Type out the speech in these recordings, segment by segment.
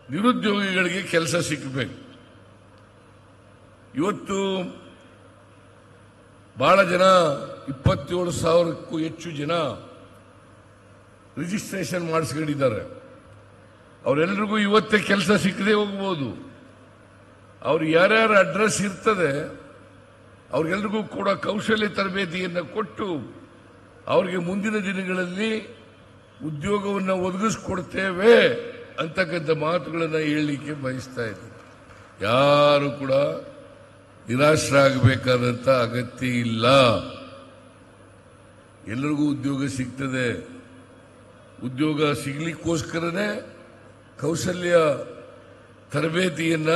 ನಿರುದ್ಯೋಗಿಗಳಿಗೆ ಕೆಲಸ ಸಿಕ್ಕಬೇಕು. ಇವತ್ತು ಬಹಳ ಜನ 27,000ಕ್ಕೂ ಹೆಚ್ಚು ಜನ ರಿಜಿಸ್ಟ್ರೇಷನ್ ಮಾಡಿಸ್ಕೊಂಡಿದ್ದಾರೆ. ಅವರೆಲ್ಲರಿಗೂ ಇವತ್ತೇ ಕೆಲಸ ಸಿಕ್ಕದೆ ಹೋಗ್ಬೋದು. ಅವ್ರು ಯಾರ್ಯಾರ ಅಡ್ರೆಸ್ ಇರ್ತದೆ ಅವ್ರಿಗೆಲ್ರಿಗೂ ಕೂಡ ಕೌಶಲ್ಯ ತರಬೇತಿಯನ್ನು ಕೊಟ್ಟು ಅವರಿಗೆ ಮುಂದಿನ ದಿನಗಳಲ್ಲಿ ಉದ್ಯೋಗವನ್ನು ಒದಗಿಸ್ಕೊಡ್ತೇವೆ ಅಂತಕ್ಕಂಥ ಮಾತುಗಳನ್ನು ಹೇಳಲಿಕ್ಕೆ ಬಯಸ್ತಾ ಇದ್ದಾರೆ. ಯಾರು ಕೂಡ ನಿರಾಶರಾಗಬೇಕಾದಂಥ ಅಗತ್ಯ ಇಲ್ಲ. ಎಲ್ಲರಿಗೂ ಉದ್ಯೋಗ ಸಿಗ್ತದೆ. ಉದ್ಯೋಗ ಸಿಗ್ಲಿಕ್ಕೋಸ್ಕರನೇ ಕೌಶಲ್ಯ ತರಬೇತಿಯನ್ನ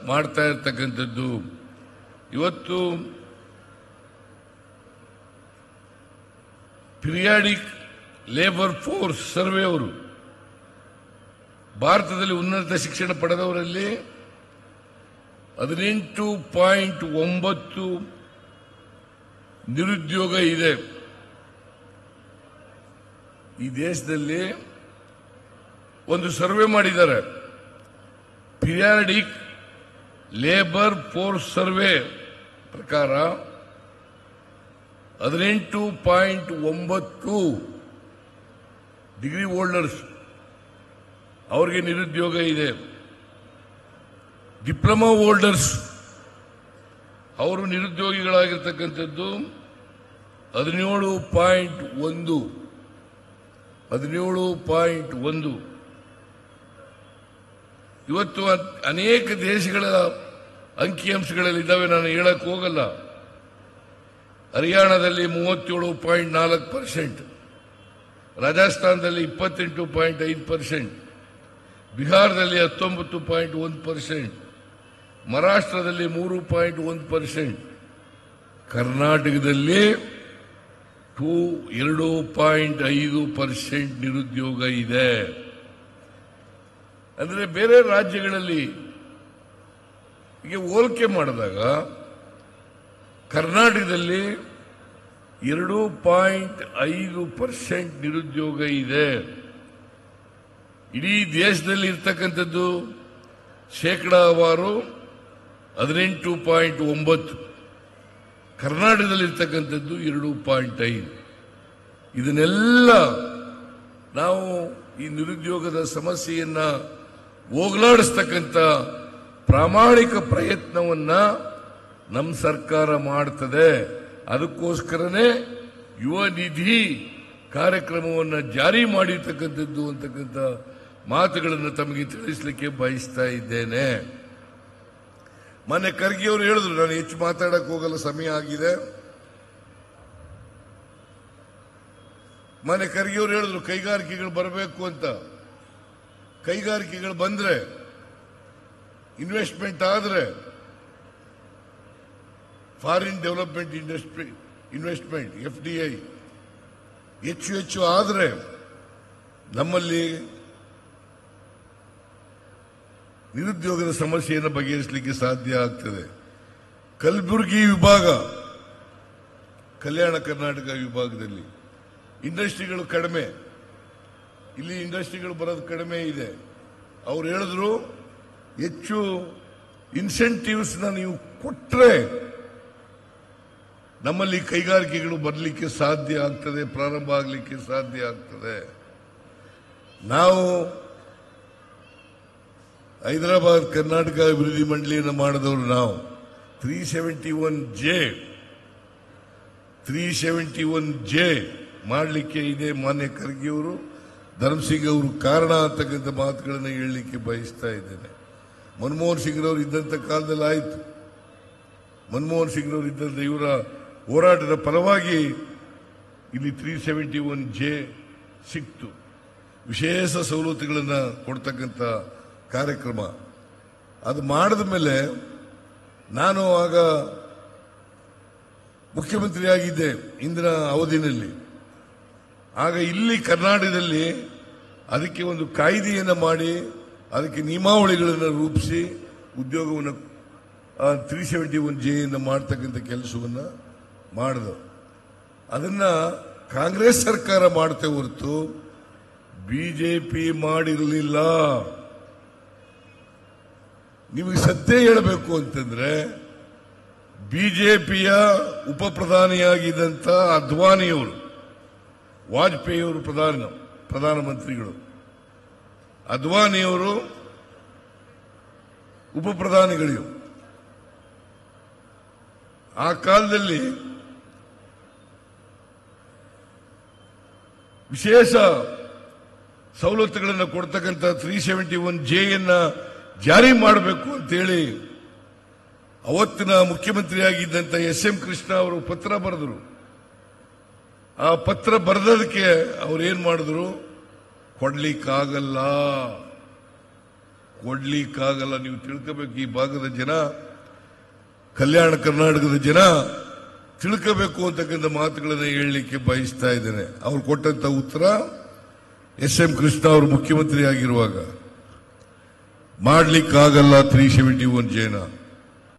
ಮಾಡ್ತಾ ಇರ್ತಕ್ಕಂಥದ್ದು. ಇವತ್ತು ಪಿರಿಯಾಡಿಕ್ ಲೇಬರ್ ಫೋರ್ಸ್ ಸರ್ವೆ ಅವರು ಭಾರತದಲ್ಲಿ ಉನ್ನತ ಶಿಕ್ಷಣ ಪಡೆದವರಲ್ಲಿ 18.9 ನಿರುದ್ಯೋಗ ಇದೆ. ಈ ದೇಶದಲ್ಲಿ ಒಂದು ಸರ್ವೆ ಮಾಡಿದ್ದಾರೆ. ಪಿರಿಯಾಡಿಕ್ ಲೇಬರ್ ಫೋರ್ಸ್ ಸರ್ವೆ ಪ್ರಕಾರ 18.9 ಡಿಗ್ರಿ ಹೋಲ್ಡರ್ಸ್ ಅವರಿಗೆ ನಿರುದ್ಯೋಗ ಇದೆ. ಡಿಪ್ಲೊಮಾ ಹೋಲ್ಡರ್ಸ್ ಅವರು ನಿರುದ್ಯೋಗಿಗಳಾಗಿರ್ತಕ್ಕಂಥದ್ದು 17.1. ಇವತ್ತು ಅನೇಕ ದೇಶಗಳ ಅಂಕಿಅಂಶಗಳಲ್ಲಿದ್ದಾವೆ, ನಾನು ಹೇಳಕ್ ಹೋಗಲ್ಲ. ಹರಿಯಾಣದಲ್ಲಿ 37.4%, ರಾಜಸ್ಥಾನದಲ್ಲಿ 28.5%, ಬಿಹಾರದಲ್ಲಿ 19.1%, ಮಹಾರಾಷ್ಟ್ರದಲ್ಲಿ 3.1%, ಕರ್ನಾಟಕದಲ್ಲಿ 2.5% ನಿರುದ್ಯೋಗ ಇದೆ. ಅಂದರೆ ಬೇರೆ ರಾಜ್ಯಗಳಲ್ಲಿ ಈಗ ಹೋಲಿಕೆ ಮಾಡಿದಾಗ ಕರ್ನಾಟಕದಲ್ಲಿ 2.5% ನಿರುದ್ಯೋಗ ಇದೆ. ಇಡೀ ದೇಶದಲ್ಲಿ ಇರ್ತಕ್ಕಂಥದ್ದು ಶೇಕಡಾವಾರು 18.9, ಕರ್ನಾಟಕದಲ್ಲಿರ್ತಕ್ಕಂಥದ್ದು 2.5. ಇದನ್ನೆಲ್ಲ ನಾವು ಈ ನಿರುದ್ಯೋಗದ ಸಮಸ್ಯೆಯನ್ನ ಹೋಗಲಾಡಿಸ್ತಕ್ಕಂಥ ಪ್ರಾಮಾಣಿಕ ಪ್ರಯತ್ನವನ್ನ ನಮ್ಮ ಸರ್ಕಾರ ಮಾಡ್ತದೆ. ಅದಕ್ಕೋಸ್ಕರನೇ ಯುವ ನಿಧಿ ಕಾರ್ಯಕ್ರಮವನ್ನು ಜಾರಿ ಮಾಡಿರ್ತಕ್ಕಂಥದ್ದು ಅಂತಕ್ಕಂಥ ಮಾತುಗಳನ್ನು ತಮಗೆ ತಿಳಿಸಲಿಕ್ಕೆ ಬಯಸ್ತಾ ಇದ್ದೇನೆ. ಮೊನ್ನೆ ಖರ್ಗೆ ಅವರು ಹೇಳಿದ್ರು, ನಾನು ಹೆಚ್ಚು ಮಾತಾಡಕ್ಕೆ ಹೋಗಲ್ಲ, ಸಮಯ ಆಗಿದೆ. ಮೊನ್ನೆ ಖರ್ಗೆ ಅವರು ಹೇಳಿದ್ರು ಕೈಗಾರಿಕೆಗಳು ಬರಬೇಕು ಅಂತ. ಕೈಗಾರಿಕೆಗಳು ಬಂದ್ರೆ, ಇನ್ವೆಸ್ಟ್ಮೆಂಟ್ ಆದ್ರೆ, foreign development industry investment FDI ಹೆಚ್ಚು ಆದರೆ ನಮ್ಮಲ್ಲಿ ನಿರುದ್ಯೋಗದ ಸಮಸ್ಯೆಯನ್ನು ಬಗೆಹರಿಸಲಿಕ್ಕೆ ಸಾಧ್ಯ ಆಗ್ತದೆ. ಕಲಬುರಗಿ ವಿಭಾಗ, ಕಲ್ಯಾಣ ಕರ್ನಾಟಕ ವಿಭಾಗದಲ್ಲಿ ಇಂಡಸ್ಟ್ರಿಗಳು ಕಡಿಮೆ, ಇಲ್ಲಿ ಇಂಡಸ್ಟ್ರಿಗಳು ಬರೋದು ಕಡಿಮೆ ಇದೆ. ಅವ್ರು ಹೇಳಿದ್ರು ಹೆಚ್ಚು ಇನ್ಸೆಂಟಿವ್ಸ್ ನೀವು ಕೊಟ್ಟರೆ ನಮ್ಮಲ್ಲಿ ಕೈಗಾರಿಕೆಗಳು ಬರಲಿಕ್ಕೆ ಸಾಧ್ಯ ಆಗ್ತದೆ, ಪ್ರಾರಂಭ ಆಗಲಿಕ್ಕೆ ಸಾಧ್ಯ ಆಗ್ತದೆ. ನಾವು ಹೈದರಾಬಾದ್ ಕರ್ನಾಟಕ ಅಭಿವೃದ್ಧಿ ಮಂಡಳಿಯನ್ನು ಮಾಡಿದವರು ನಾವು 371J ಮಾಡಲಿಕ್ಕೆ ಇದೆ. ಮಾನ್ಯ ಖರ್ಗೆ ಅವರು, ಧರ್ಮಸಿಂಗ್ ಅವರು ಕಾರಣ ಅಂತಕ್ಕಂಥ ಮಾತುಗಳನ್ನು ಹೇಳಲಿಕ್ಕೆ ಬಯಸ್ತಾ ಇದ್ದೇನೆ. ಮನಮೋಹನ್ ಸಿಂಗ್ರವರು ಇದ್ದಂಥ ಕಾಲದಲ್ಲಿ ಆಯಿತು. ಮನಮೋಹನ್ ಸಿಂಗ್ರವರು ಇದ್ದಂಥ ಇವರ ಹೋರಾಟದ ಫಲವಾಗಿ ಇಲ್ಲಿ 371J ಸಿಕ್ತು. ವಿಶೇಷ ಸವಲತ್ತುಗಳನ್ನು ಕೊಡ್ತಕ್ಕಂಥ ಕಾರ್ಯಕ್ರಮ ಅದು ಮಾಡಿದ ಮೇಲೆ ನಾನು ಆಗ ಮುಖ್ಯಮಂತ್ರಿಯಾಗಿದ್ದೆ ಇಂದಿನ ಅವಧಿನಲ್ಲಿ. ಆಗ ಇಲ್ಲಿ ಕರ್ನಾಟಕದಲ್ಲಿ ಅದಕ್ಕೆ ಒಂದು ಕಾಯ್ದೆಯನ್ನು ಮಾಡಿ ಅದಕ್ಕೆ ನಿಯಮಾವಳಿಗಳನ್ನು ರೂಪಿಸಿ ಉದ್ಯೋಗವನ್ನು 371J ಮಾಡ್ತಕ್ಕಂಥ ಕೆಲಸವನ್ನು ಮಾಡಿದವು. ಅದನ್ನ ಕಾಂಗ್ರೆಸ್ ಸರ್ಕಾರ ಮಾಡುತ್ತೆ ಹೊರತು ಬಿಜೆಪಿ ಮಾಡಿರಲಿಲ್ಲ. ನಿಮಗೆ ಸತ್ಯ ಹೇಳಬೇಕು ಅಂತಂದ್ರೆ ಬಿಜೆಪಿಯ ಉಪ ಪ್ರಧಾನಿಯಾಗಿದ್ದಂಥ ಅದ್ವಾನಿಯವರು, ವಾಜಪೇಯಿಯವರು ಪ್ರಧಾನಮಂತ್ರಿಗಳು, ಅದ್ವಾನಿಯವರು ಉಪ ಪ್ರಧಾನಿಗಳು. ಆ ಕಾಲದಲ್ಲಿ ವಿಶೇಷ ಸವಲತ್ತುಗಳನ್ನು ಕೊಡ್ತಕ್ಕಂಥ 371J ಜಾರಿ ಮಾಡಬೇಕು ಅಂತೇಳಿ ಅವತ್ತಿನ ಮುಖ್ಯಮಂತ್ರಿಯಾಗಿದ್ದಂಥ SM ಕೃಷ್ಣ ಅವರು ಪತ್ರ ಬರೆದರು. ಆ ಪತ್ರ ಬರೆದದಕ್ಕೆ ಅವ್ರೇನ್ ಮಾಡಿದ್ರು, ಕೊಡ್ಲಿಕ್ಕಾಗಲ್ಲ. ನೀವು ತಿಳ್ಕೋಬೇಕು, ಈ ಭಾಗದ ಜನ, ಕಲ್ಯಾಣ ಕರ್ನಾಟಕದ ಜನ ತಿಳ್ಕೋಬೇಕು ಅಂತಕ್ಕಂಥ ಮಾತುಗಳನ್ನು ಹೇಳಲಿಕ್ಕೆ ಬಯಸ್ತಾ ಇದ್ದೇನೆ. ಅವ್ರು ಕೊಟ್ಟಂತ ಉತ್ತರ, SM ಕೃಷ್ಣ ಅವರು ಮುಖ್ಯಮಂತ್ರಿ ಆಗಿರುವಾಗ ಮಾಡ್ಲಿಕ್ಕಾಗಲ್ಲ 371J.